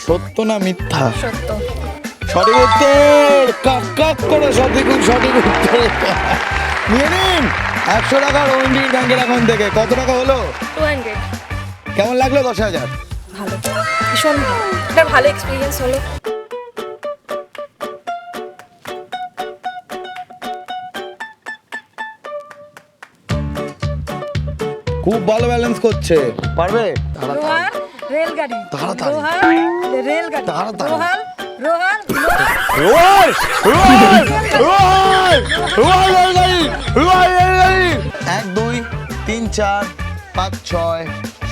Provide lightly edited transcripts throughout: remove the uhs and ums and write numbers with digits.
সত্য না মিথ্যা? সত্য। সঠিক উত্তর, কাক কাক করে সঠিক উত্তর। নিয়ে নিন 100 টাকা রোহিণীর ব্যাংকের অ্যাকাউন্ট থেকে। কত টাকা হলো? 200। কেমন লাগলো 10,000? ভালো, ভীষণ ভালো, একটা ভালো এক্সপিরিয়েন্স হলো। খুব ভালো ব্যালেন্স করছে, পারবে? রোহান রেলগাড়ি, তাড়াতাড়ি। রোহান রেলগাড়ি, তাড়াতাড়ি। রোহান রোহান রোহান রোহান রোহান রোহান রেলগাড়ি, রোহান রেলগাড়ি। 1 2 3 4 5 6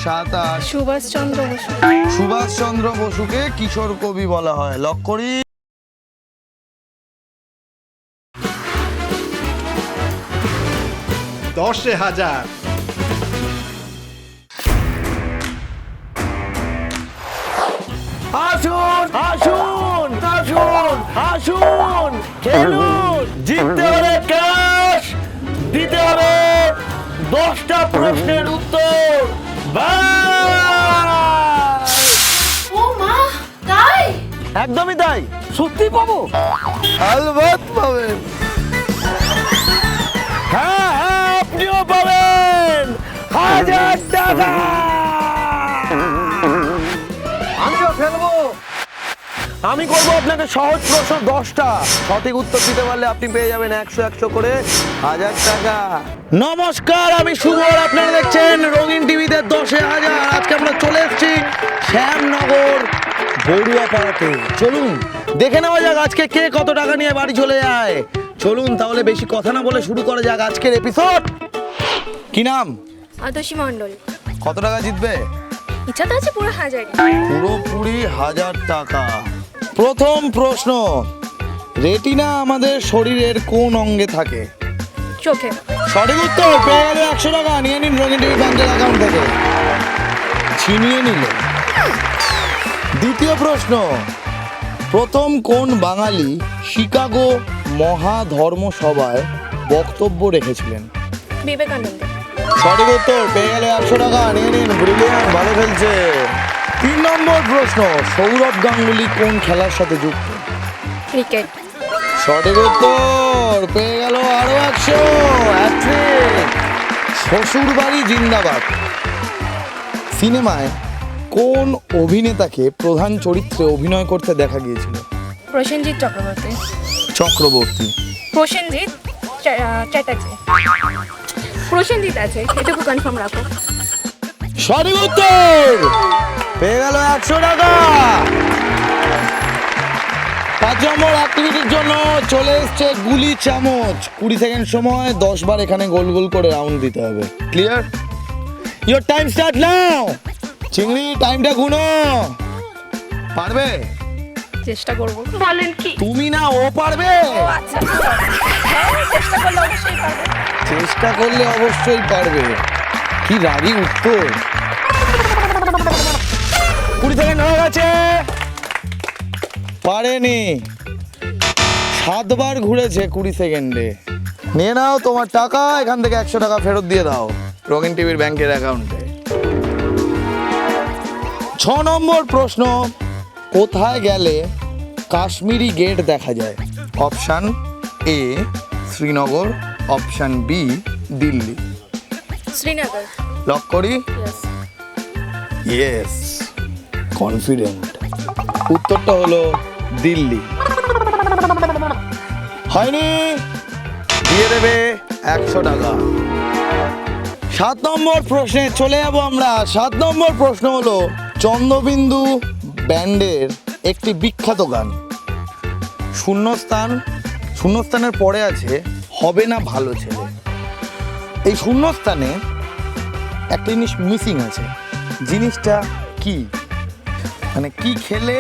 7 8। সুভাষচন্দ্র বসু। সুভাষচন্দ্র বসুকে কিশোর কবি বলা হয়। লক করি। $10,000। আসুন আসুন আসুন আসুন, খেলুন। জিততে হবে ক্যাশ, দিতে হবে 10টা প্রশ্নের উত্তর। বাস! ও মা, তাই? একদমই তাই। সত্যি পাবো? আলবাত পাবেন। হ্যাঁ হ্যাঁ, আপনিও পাবেন 1000 টাকা। আমিও খেলবো। আমি করবো আপনাকে সহজ প্রশ্ন 10টা। সঠিক উত্তর দিতে পারলে আপনি পেয়ে যাবেন 100 করে 1000 টাকা। নমস্কার, আমি শুভ, আর আপনারা দেখছেন রঙিন টিভিতে 10,000। আজকে আমরা চলে এসেছি শ্যামনগর বড়ুয়াপাড়াতে। চলুন দেখে নেওয়া যাক আজকে কে কত টাকা নিয়ে বাড়ি চলে যায়। চলুন তাহলে বেশি কথা না বলে শুরু করা যাক আজকের এপিসোড। কি নাম? আদর্শী মণ্ডল। কত টাকা জিতবে? ইচ্ছা তো আছে পুরো 1000। পুরোপুরি 1000 টাকা। প্রথম প্রশ্ন, রেটিনা আমাদের শরীরের কোন অঙ্গে থাকে? চোখে। সঠিক উত্তর, পেয়ে গেলে 100 টাকা। নিয়ে নিন রঙিন টিভি ব্যাংকের অ্যাকাউন্ট থেকে। ছিনিয়ে নিল। দ্বিতীয় প্রশ্ন, প্রথম কোন বাঙালি শিকাগো মহাধর্মসভায় বক্তব্য রেখেছিলেন? বিবেকানন্দ। সঠিক উত্তর, পেয়ে গেলে 100 টাকা। নিয়ে নিন, ব্রিলিয়ান্ট, ভালো খেলছে। 3 নম্বর প্রশ্ন, সৌরভ গাঙ্গুলি কোন খেলার সাথে যুক্ত? ক্রিকেট। সঠিক উত্তর, পেয়ে গেল আরো 100। হ্যাট্রিক। শ্বশুর বাড়ি জিন্দাবাদ সিনেমায় কোন অভিনেতাকে প্রধান চরিত্রে অভিনয় করতে দেখা গিয়েছিল? প্রসেনজিৎ চক্রবর্তী। চক্রবর্তী। প্রসেনজিৎ চ্যাটার্জি। প্রসেনজিৎ আছে, এটুকু কনফার্ম রাখো। সঠিক উত্তর, পেয়ে গেল 100 টাকা। 5 নম্বর অ্যাক্টিভিটির জন্য চলে এসছে গুলি চামচ। 20 সেকেন্ড সময়, 10 বার এখানে গোল গোল করে রাউন্ড দিতে হবে। ক্লিয়ার? ইওর টাইম স্টার্ট নাও। চিংড়ি, টাইমটা গুনো। পারবে? চেষ্টা করব। বলেন কি? তুমি না, ও পারবে। আচ্ছা, হ্যাঁ, চেষ্টা করলে অবশ্যই পারবে। চেষ্টা করলে অবশ্যই পারবে। কি রাগী উত্তর। 20 সেকেন্ড হয়ে গেছে। পারেনি। 7 বার ঘুরেছে 20 সেকেন্ডে। নিয়ে নাও তোমার টাকা, এখান থেকে 100 টাকা ফেরত দিয়ে দাও রঙিন টিভির ব্যাংকের অ্যাকাউন্টে। 6 নম্বর প্রশ্ন, কোথায় গেলে কাশ্মীরি গেট দেখা যায়? Option A Srinagar, option B Delhi. Srinagar. Lock করি। ইয়েস। Yes, confident. উত্তরটা হলো দিল্লি। হয়নি, দিয়ে দেবে 100 টাকা। 7 নম্বর প্রশ্নে চলে যাবো আমরা। 7 নম্বর প্রশ্ন হলো, চন্দ্রবিন্দু ব্যান্ডের একটি বিখ্যাত গান। শূন্যস্থানের পরে আছে হবে না ভালো ছেলে। এই শূন্যস্থানে একটা জিনিস মিসিং আছে। জিনিসটা কি? মানে কি খেলে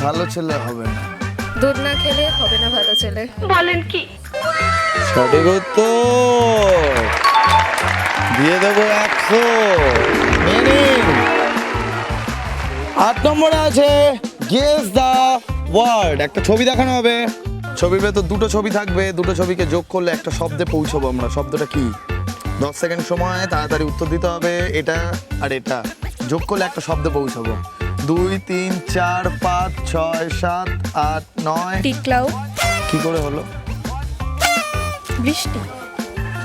ভালো ছেলে হবে না? দুধ না খেলে হবে না ভালো ছেলে। বলেন কি? সঠিক উত্তর, দিয়ে দেবো 100। নিয়ে নিন। 8 নম্বরে আছে গেস দ্য ওয়ার্ড। একটা ছবি দেখানো হবে। ছবির ভেতর 2টো ছবি থাকবে। 2টো ছবিকে যোগ করলে একটা শব্দে পৌঁছবো আমরা। শব্দটা কি? 10 সেকেন্ড সময়, তাড়াতাড়ি উত্তর দিতে হবে। এটা আর এটা যোগ করলে একটা শব্দে পৌঁছাবো। 2 3 4 5 6 7 8 9। টিকলাও। কি করে হলো? বৃষ্টি।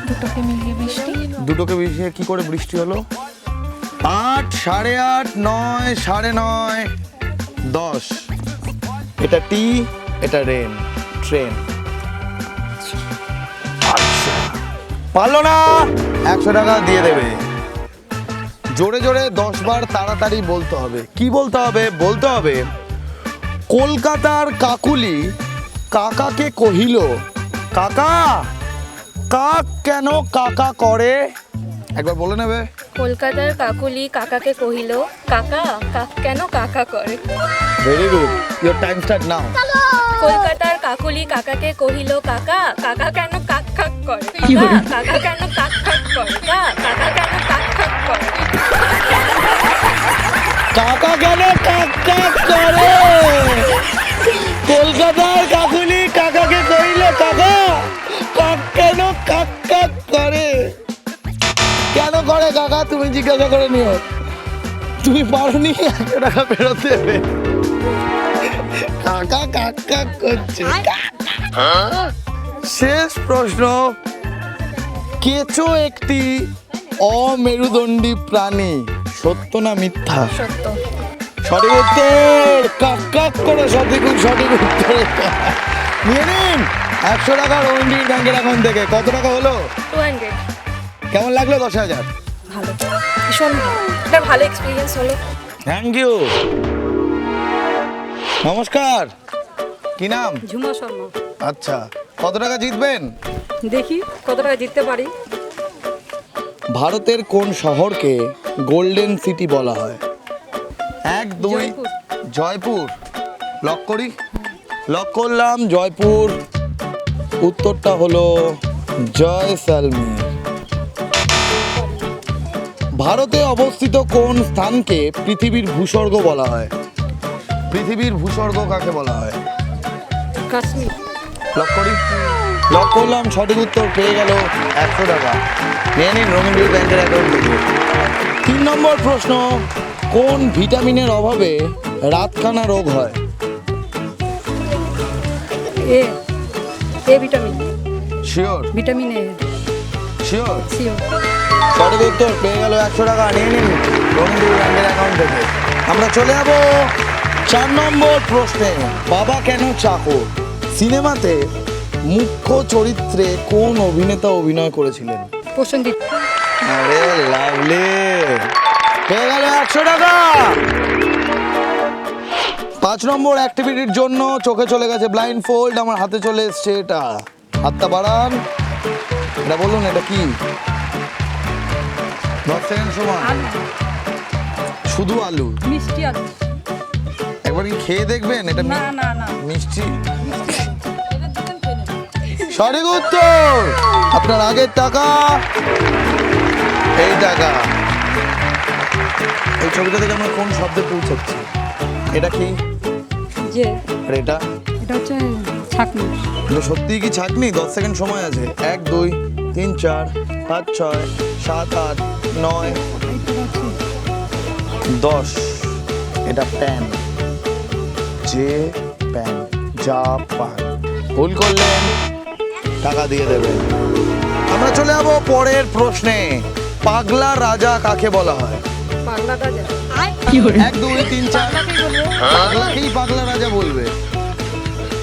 দুটোকে মিলিয়ে বৃষ্টি। দুটোকে মিশিয়ে কি করে বৃষ্টি হলো? 8 8:30 9 9:30 10। এটা টি, এটা রেন, ট্রেন। আচ্ছা, পারলো না, 100 টাকা দিয়ে দেবে। জোরে জোরে 10 বার তাড়াতাড়ি বলতে হবে। কি বলতে হবে? বলতে হবে কলকাতার কাকুলি কাকাকে কহিল, কাকা কাক কেন কাকা করে? একবার বলে নেবে। কলকাতার কাকুলি কাকাকে কহিল, কাকা কাক কেন কাকা করে? Very good, your time start নাও। কলকাতার কাকুলি কাকাকে কহিল, কাকা কাকা কেন কাক কাক করে? কাকা কেন কাক কাক করে? কাকা কেন কাক কাক করে? কাকা কেন কাক কাক করে? কলকাতার কাকুলি কাকাকে কহিল, কাকা কাক কেন কাক কাক করে? কেন করে কাকা? তুমি জিজ্ঞাসা করে নিও। তুমি পারোনি, 100 টাকা ফেরত দেবে। কাকা কাক কাক করছে। শেষ প্রশ্ন, কেঁচো একটি অমেরুদণ্ডী প্রাণী, সত্য না মিথ্যা? সত্য। সঠিক উত্তর, কাক কাক করে সঠিক উত্তর। নিয়ে নিন 100 টাকা রবীন্দ্র ব্যাংকের অ্যাকাউন্ট থেকে। কত টাকা হলো? 200। কেমন লাগলো? 10,000। ভালো, ভীষণ ভালো। একটা ভালো এক্সপিরিয়েন্স হলো। Thank you. নমস্কার, কি নাম? ঝুমা শর্মা। আচ্ছা, কত টাকা জিতবেন? দেখি কত টাকা জিততে পারি। ভারতের কোন শহরকে গোল্ডেন সিটি বলা হয়? 1 2। জয়পুর। জয়পুর। লক করি? লক করলাম জয়পুর। উত্তরটা হলো জয়সালমীর। ভারতে অবস্থিত কোন স্থানকে পৃথিবীর ভূস্বর্গ বলা হয়? পৃথিবীর ভূস্বর্গ কাকে বলা হয়? কাশ্মীর। লক করি? লক করলাম, সঠিক উত্তর পেয়ে গেল 100 টাকা। নিয়ে নিন রবীন্দ্র ব্যাংকের অ্যাকাউন্ট থেকে। 3 নম্বর প্রশ্ন, কোন ভিটামিনের অভাবে রাতকানা রোগ হয়? A vitamin. Sure? Vitamin A. Sure? সিও। সঠিক উত্তর পেয়ে গেল 100 টাকা। নিয়ে নিন রবীন্দ্র ব্যাংকের অ্যাকাউন্ট থেকে। আমরা চলে যাব 4 নম্বর প্রশ্নে, বাবা কেন চাকর সিনেমাতে মুখ্য চরিত্রে কোন অভিনেতা অভিনয় করেছিলেন? প্রসেনজিৎ। আরে লাভলি, পেয়ে গেল 100 টাকা। 5 নম্বর অ্যাক্টিভিটির জন্য চোখে চলে গেছে ব্লাইন্ড ফোল্ড, আমার হাতে চলে এসছে এটা। হাতটা বাড়ান, এটা বলুন এটা কি? 10 সেকেন্ড সময়। শুধু আলু? মিষ্টি আলু। একবার কি খেয়ে দেখবেন এটা? না না না। মিষ্টি। সঠিক উত্তর। আপনার আগের টাকা, এই টাকা। এই ছবিটা থেকে আমরা কোন শব্দে পৌঁছাচ্ছি? এটা কি? যে আর এটা? এটা হচ্ছে ছাকনি। এটা সত্যিই কি ছাঁকনি? 10 সেকেন্ড সময় আছে। 1 2 3 4 5 6 7 8 9 10। এটা প্যান। যে প্যান, জাপান। ভুল করলেন, টাকা দিয়ে দেবেন। আমরা চলে যাবো পরের প্রশ্নে, পাগলা রাজা কাকে বলা হয়? পাগলা রাজা। 1 2 3 4। পাগলাকেই পাগলা রাজা বলবে।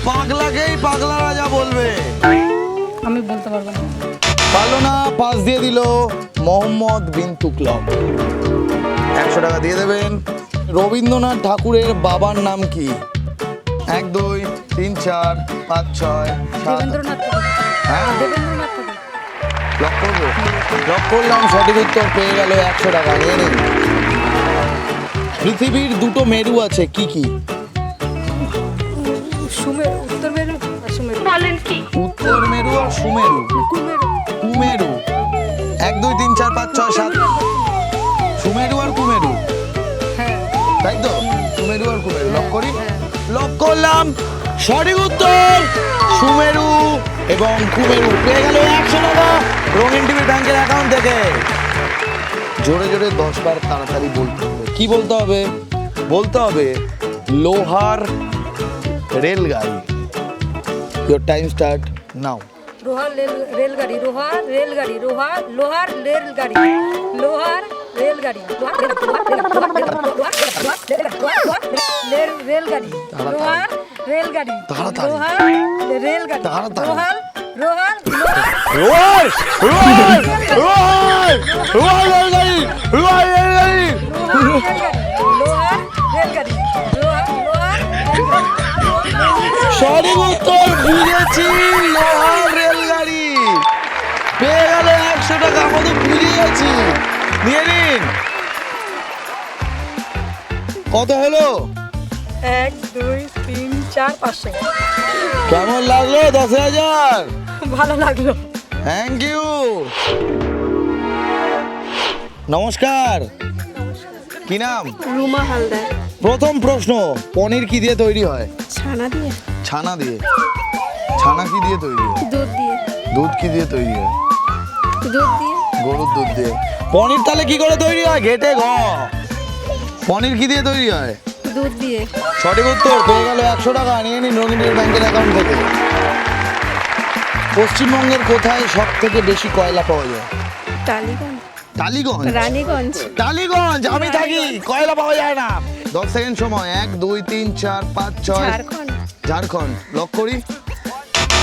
পাগলাকেই পাগলা রাজা বলবে। আমি বলতে পারবো না। পারলো না, পাস দিয়ে দিল মোহাম্মদ বিন তুগলক। 100 টাকা দিয়ে দেবেন। রবীন্দ্রনাথ ঠাকুরের বাবার নাম কি? 1 2 3 4 5 6 7। দেবেন্দ্রনাথ ঠাকুর। হ্যাঁ, দেবেন্দ্রনাথ ঠাকুর। লক করবো? লক করলাম, সঠিক উত্তর পেয়ে গেল 100 টাকা। নিয়ে নিন। পৃথিবীর 2টো মেরু আছে, কি কি? উত্তর মেরু আর সুমেরু। বলেন কি? উত্তর মেরু আর সুমেরু। কুমেরু। কুমেরু। 1 2 3 4 5 6 7। সুমেরু আর কুমেরু, হ্যাঁ। তাই তো? সুমেরু আর কুমেরু। লক করি? হ্যাঁ। লক করলাম, সঠিক উত্তর সুমেরু এবং কুমেরু। পেয়ে গেল 100 টাকা রঙিন টিভি ব্যাংকের অ্যাকাউন্ট থেকে। জোরে জোরে 10 বার তাড়াতাড়ি বলতে হবে। কি বলতে হবে? বলতে হবে লোহার রেলগাড়ি। Your time start now. রেলগাড়ি লোহার রেলগাড়ি লোহার রেলগাড়ি লোহার রেলগাড়ি রেলগাড়ি লোহার রেলগাড়ি তাড়াতাড়ি। লোহার রেলগাড়ি তাড়াতাড়ি। লোহার লোহার রোয়ার রোয়ার রোয়ার রোয়ার রেলগাড়ি রোয়ার রেলগাড়ি। লোহার রেলগাড়ি লোহার সঠিক উত্তর, বুঝেছি, লোহার রেলগাড়ি। পেয়ে গেল 100 টাকা। আমাদের বুঝে গেছি। নিয়ে নিন। কত হলো? 1 2 3 4 500। কেমন লাগলো? 10,000। ভালো লাগলো। Thank you. নমস্কার, কি নাম? রুমা হালদার। প্রথম প্রশ্ন, পনির কি দিয়ে তৈরি হয়? ছানা দিয়ে ছানা দিয়ে। ছানা কি দিয়ে তৈরি হয়? দুধ দিয়ে দুধ কি দিয়ে তৈরি হয়? দুধ দিয়ে গরুর দুধ দিয়ে। পনির তাহলে কি করে তৈরি হয়? ঘেটে ঘ। পনির কি দিয়ে তৈরি হয়? দুধ দিয়ে সঠিক উত্তর, পেয়ে গেল 100 টাকা। নিয়ে নিন রঙিনের ব্যাংকের অ্যাকাউন্ট থেকে। পশ্চিমবঙ্গের কোথায় সব থেকে বেশি কয়লা পাওয়া যায়? টালিগঞ্জ টালিগঞ্জ। রানীগঞ্জ টালিগঞ্জ। আমি থাকি, কয়লা পাওয়া যায় না। 10 সেকেন্ড সময়। 1 2 3 4 5 6। ঝাড়খণ্ড ঝাড়খণ্ড। লক করি।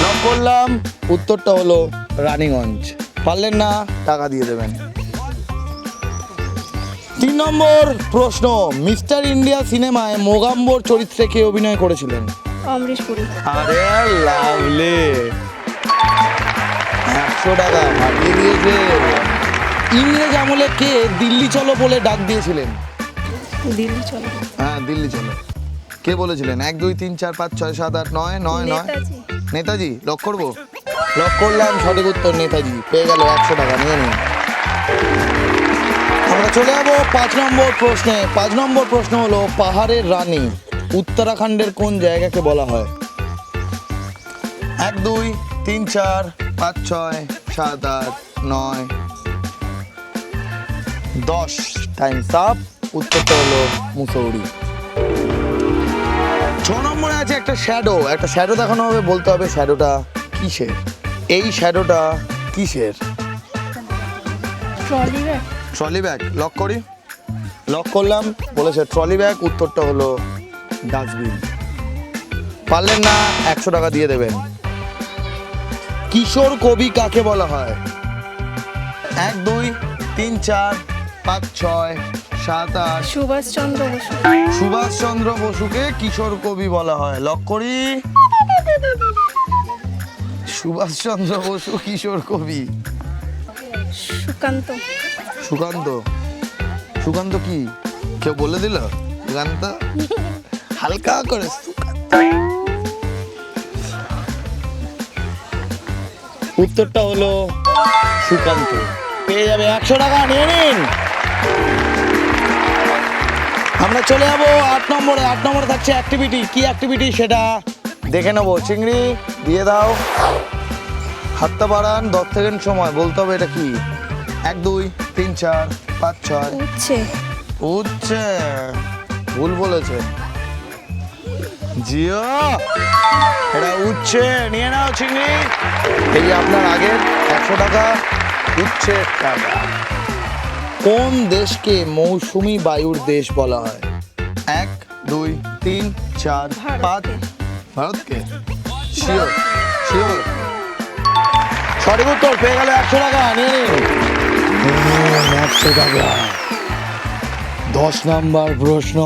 লক করলাম। উত্তরটা হলো রানীগঞ্জ। পারলেন না, টাকা দিয়ে দেবেন। 3 নম্বর প্রশ্ন, মিস্টার ইন্ডিয়া সিনেমায় মোগাম্বর চরিত্রে কে অভিনয় করেছিলেন? অমরিশ পুরী। আরে লাভলি, 100 টাকা ভাবিয়ে দিয়েছে। ইংরেজ আমলে কে দিল্লি চলো বলে ডাক দিয়েছিলেন? দিল্লি চলো। হ্যাঁ, দিল্লি চলো। কে বলেছিলেন? 1 2 3 4 5 6 7 8 9 9 9। নেতাজি। নেতাজি। লক করবো। লক করলাম। সঠিক উত্তর নেতাজি। পেয়ে গেল 100 টাকা। নিয়ে নিন। আমরা চলে যাবো 5 নম্বর প্রশ্নে। 5 নম্বর প্রশ্ন হলো, পাহাড়ের রানী উত্তরাখণ্ডের কোন জায়গাকে বলা হয়? 1 2 3 4 5 6 7 8 9 10। Times up. উত্তরটা হলো মুসৌরি। 6 নম্বরে আছে একটা শ্যাডো। একটা শ্যাডো দেখানো হবে, বলতে হবে শ্যাডোটা কিসের। এই শ্যাডোটা কিসের? Trolley bag. Trolley bag. Lock করি। লক করলাম। বলেছে ট্রলি ব্যাগ। উত্তরটা হলো ডাস্টবিন। পারলেন না, 100 টাকা দিয়ে দেবেন। কিশোর কবি কাকে বলা হয়? 1 2 3 4 5 6 7 8। সুভাষচন্দ্র বসু। সুভাষচন্দ্র বসুকে কিশোর কবি বলা হয়। লক করি। সুভাষচন্দ্র বসু কিশোর কবি। সুকান্ত। সুকান্ত। সুকান্ত কি কেউ বলে দিল? সুকান্ত হালকা করে সুকান্ত। উত্তরটা হলো সুকান্ত। পেয়ে যাবে 100 টাকা। নিয়ে নিন। আমরা চলে যাবো 8 নম্বরে। 8 নম্বরে থাকছে অ্যাক্টিভিটি। কি অ্যাক্টিভিটি সেটা দেখে নেবো। চিংড়ি দিয়ে দাও। হাতটা বাড়ান। 10 সেকেন্ড সময়। বলতে হবে এটা কি। 1 2 3 4 5 6। উচ্ছে। উচ্ছে। ভুল বলেছে। জিও, এটা উচ্ছে। নিয়ে নাও চিংড়ি। এই যে আপনার আগের 100 টাকা। উচ্ছে টাকা। কোন দেশকে মৌসুমী বায়ুর দেশ বলা হয়? 1 2 3 4 5। ভারতকে। Sure sure. সঠিক উত্তর। পেয়ে গেল 100 টাকা। নিয়ে নিন। 100 টাকা। 10 নাম্বার প্রশ্ন।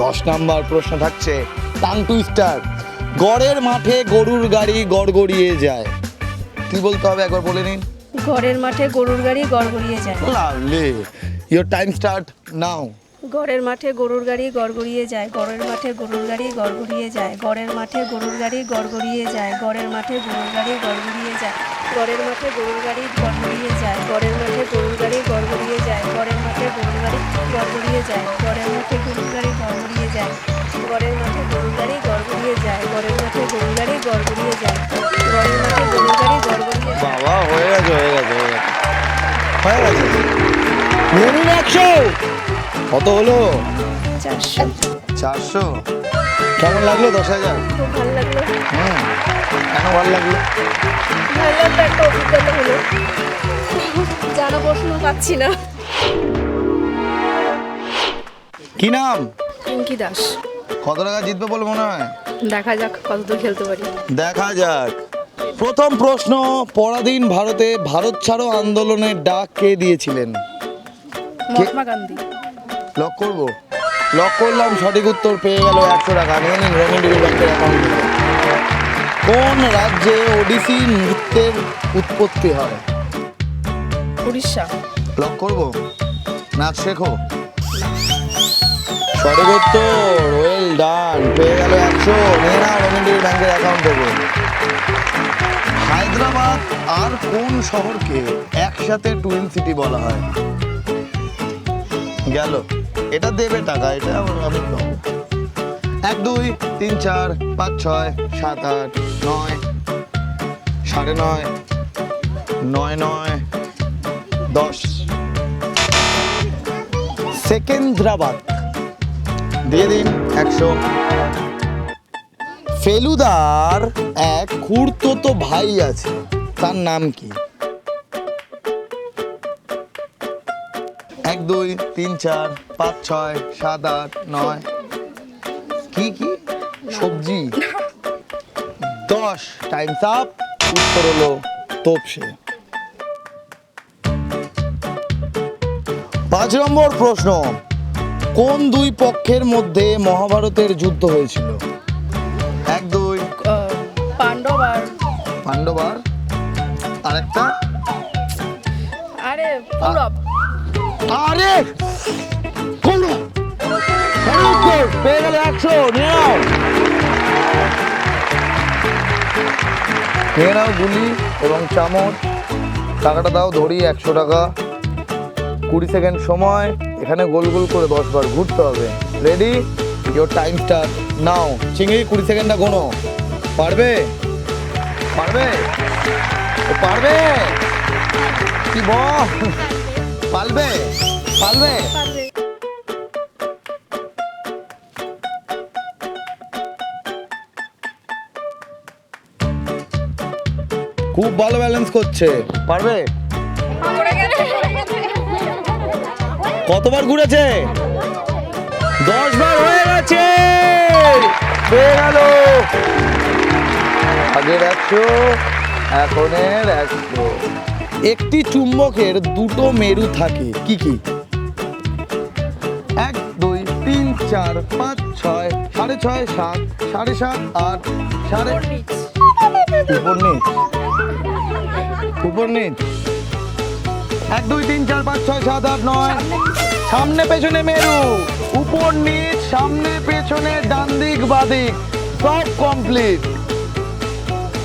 10 নাম্বার প্রশ্ন থাকছে টাং টুইস্টার। গড়ের মাঠে গরুর গাড়ি গড়গড়িয়ে যায়। কি বলতে হবে একবার বলে নিন। ঘরের মাঠে গরুর গাড়ি গড়গড়িয়ে যায়। লাভলি। ইওর টাইম স্টার্ট নাও। গড়ের মাঠে গরুর গাড়ি গড়গড়িয়ে যায়। গড়ের মাঠে গরুর গাড়ি গড়গড়িয়ে যায়। গড়ের মাঠে গরুর গাড়ি গড়গড়িয়ে যায়। গড়ের মাঠে গরুর গাড়ি গড়গড়িয়ে যায়। গড়ের মাঠে গরুর গাড়ি গড়গড়িয়ে যায়। গড়ের মাঠে গরুর গাড়ি গড়গড়িয়ে যায়। গড়ের মাঠে গরুর গাড়ি গড়গড়িয়ে যায়। গড়ের মাঠে গরুর গাড়ি গড়গড়িয়ে যায়। গড়ের মাঠে গরুর গাড়ি গড়গড়িয়ে যায়। গড়ের মাঠে গরুর গাড়ি গড়গড়িয়ে যায়। গড়ের মাঠে গরুর গাড়ি গড়গড়িয়ে যায়। বাবা, হয়ে গেছে হয়ে গেছে হয়ে গেছে হয়ে গেছে। নিয়ে নিন 100। কত হলো? 400। 400। কেমন লাগলো 10,000? খুব ভালো লাগলো। কেন ভালো লাগলো? ভালো লাগলো, একটা অভিজ্ঞতা হলো। জানা প্রশ্ন পাচ্ছি না। কি নাম? পিঙ্কি দাস। কত টাকা জিতবে বলে মনে হয়? দেখা যাক কতদূর খেলতে পারি। দেখা যাক। প্রথম প্রশ্ন, পরাধীন ভারতে ভারত ছাড়ো আন্দোলনের ডাক কে দিয়েছিলেন? মহাত্মা গান্ধী। লক করবো? লক করলাম, সঠিক উত্তর পেয়ে গেল 100 টাকা। নিয়ে নিন রঙিন ডিবি ব্যাংকের অ্যাকাউন্ট থেকে। কোন রাজ্যে ওডিসি নৃত্যের উৎপত্তি হয়? উড়িষ্যা। লক করবো? নাচ শেখো? সঠিক উত্তর, ওয়েল ডান, পেয়ে গেল 100। নিয়ে নাও রঙিন ডিবি ব্যাংকের অ্যাকাউন্ট থেকে। হায়দ্রাবাদ আর কোন শহরকে একসাথে টুইন সিটি বলা হয়? গেল, এটা দেবে টাকা, এটা আমি পাবো। 1 2 3 4 5 6 7 8 9 9:30 9 9 10। সেকেন্দ্রাবাদ। দিয়ে দিন 100। ফেলুদার এক খুড়তুতো ভাই আছে, তার নাম কি? 1 2 3 4 5 6 7 8 9। কি কি সবজি? 10। Times up. উত্তর হলো তোপসে। 5 নম্বর প্রশ্ন, কোন দুই পক্ষের মধ্যে মহাভারতের যুদ্ধ হয়েছিল? 1 2 পাণ্ডব আর পাণ্ডব আর আরেকটা? আরে কৌরব। আরে কৌরব। সঠিক উত্তর, পেয়ে গেলে 100। নিয়ে নাও, নিয়ে নাও গুলি এবং চামচ। টাকাটা দাও, ধরি 100 টাকা। 20 সেকেন্ড সময়, এখানে গোল গোল করে 10 বার ঘুরতে হবে। রেডি? ইওর টাইম স্টার্ট নাও। চিংড়ি 20 সেকেন্ডটা গোনো। পারবে? পারবে? ও পারবে? কি বল? পারবে? পারবে? পারবে। খুব ভালো ব্যালেন্স করছে। পারবে? কতবার ঘুরেছে? 10 বার হয়ে গেছে। পেয়ে গেল। আগের 100, এখনের 100। একটি চুম্বকের দুটো মেরু থাকে, কি কি? 1 2 3 4 5 6 6.5 7 7.5 8 সাড়ে উপর নিচ। উপর নিচ। 1 2 3 4 5 6 7 8 9। সামনে পেছনে মেরু, উপর নিচ, সামনে পেছনে, ডান দিক বাঁ দিক, সব কমপ্লিট।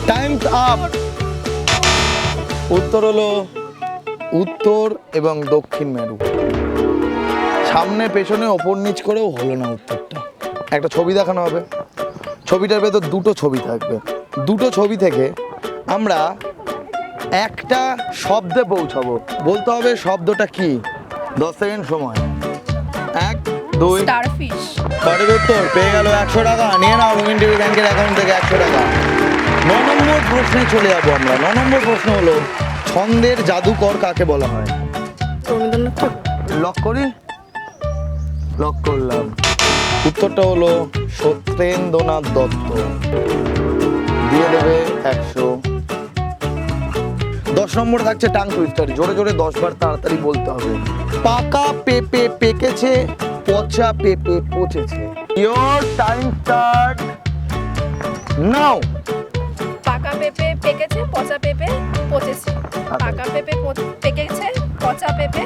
Times up. উত্তর হলো উত্তর এবং দক্ষিণ মেরু। সামনে পেছনে ওপর নিচ করেও হলো না উত্তরটা। একটা ছবি দেখানো হবে, ছবিটার ভেতর দুটো ছবি থাকবে। দুটো ছবি থেকে আমরা একটা শব্দে পৌঁছাবো। বলতে হবে শব্দটা কি। 10 সেকেন্ড সময়। 1 2। স্টারফিশ। সঠিক উত্তর, পেয়ে গেল 100 টাকা। নিয়ে নাও রঙিন টিভি ব্যাংকের অ্যাকাউন্ট থেকে 100 টাকা। 9 নম্বর প্রশ্নে চলে যাবো আমরা। 9 নম্বর প্রশ্ন হলো, ছন্দের জাদুকর কাকে বলা হয়? রবীন্দ্রনাথ ঠাকুর। লক করি? লক করলাম। উত্তরটা হলো সত্যেন্দ্রনাথ দত্ত। দিয়ে দেবে 100। 10 নম্বর থাকছে টাং টুইস্টার। জোরে জোরে 10 বার তাড়াতাড়ি বলতে হবে। পাকা পেঁপে পেকেছে, পচা পেঁপে পচেছে। Your time start now. পাকা পেঁপে পেকেছে, পচা পেঁপে পচেছে। পাকা পেঁপে পেকেছে, পচা পেঁপে।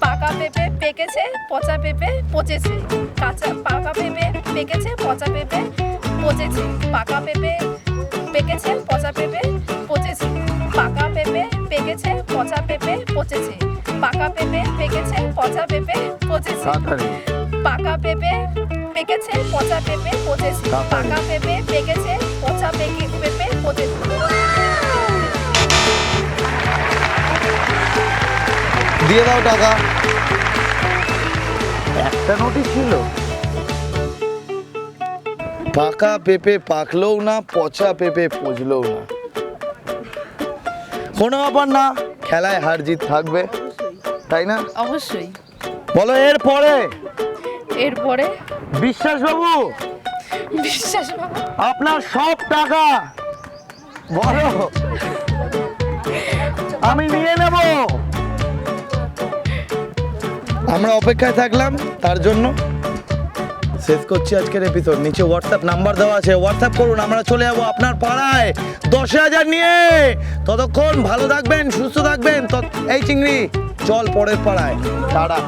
পাকা পেঁপে পেকেছে, পচা পেঁপে পচেছে। পাকা পেঁপে পেকেছে, পচা পেঁপে পচেছে। পাকা পেঁপে পেকেছে, পচা পেঁপে পচেছে। পাকা পেঁপে পেকেছে, পচা পেঁপে পচেছে। পাকা পেঁপে পেকেছে, পচা পেঁপে পচেছে। পাকা পেঁপে পেকেছে, পচা পেঁপে পচেছে। পাকা পেঁপে পেকেছে, পচা পেঁপে পচেছে। দিয়ে দাও টাকা। একটা নোটই ছিল। পাকা পেঁপে পাকলেও না, পচা পেঁপে পচলেও না। কোনো ব্যাপার না, খেলায় হার জিত থাকবে, তাই না? অবশ্যই। বলো এরপরে। এরপরে বিশ্বাস বাবু, বিশ্বাস বাবু, আপনার সব টাকা বলো আমি নিয়ে নেব। আমরা অপেক্ষায় থাকলাম তার জন্য। শেষ করছি আজকের এপিসোড। নিচে হোয়াটসঅ্যাপ নাম্বার দেওয়া আছে, হোয়াটসঅ্যাপ করুন, আমরা চলে যাবো আপনার পাড়ায় 10,000 নিয়ে। ততক্ষণ ভালো থাকবেন, সুস্থ থাকবেন। এই চিংড়ি চল পরের পাড়ায়, টাটা।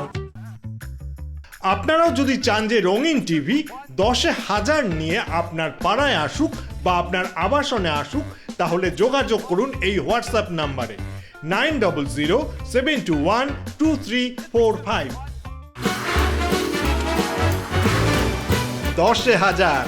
আপনারাও যদি চান যে রঙিন টিভি 10,000 নিয়ে আপনার পাড়ায় আসুক বা আপনার আবাসনে আসুক, তাহলে যোগাযোগ করুন এই হোয়াটসঅ্যাপ নাম্বারে 9007212345। 10,000